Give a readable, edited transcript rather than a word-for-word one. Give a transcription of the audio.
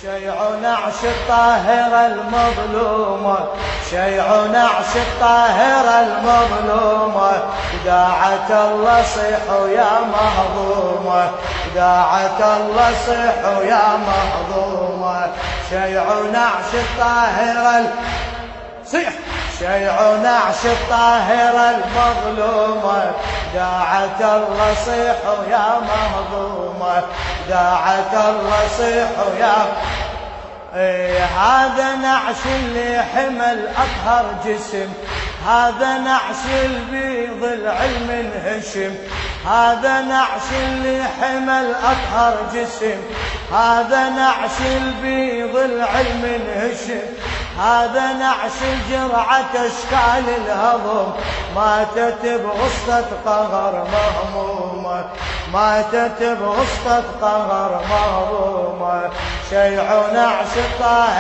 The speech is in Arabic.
شيع نعش الطاهرة المظلومة، شيع نعش الطاهرة المظلومة، داعة الله صيحوا يا مهضومة، داعة الله صيحوا يا مهضومة. شيع نعش الطاهرة صيح، شيع نعش الطاهرة المظلومة، داعة الله صيحوا يا مهضومة، داعة الله صيحوا يا هذا نعش اللي حمل أطهر جسم، هذا نعش البيض العلم انهشم، هذا نعش اللي حمل أطهر جسم، هذا نعش البيض العلم انهشم، هذا نعش جرعة أشكال الهضم، ماتت بغصة قهر مهمومة، ماتت بغصة قهر مهمومة. شيع نعش الطاهر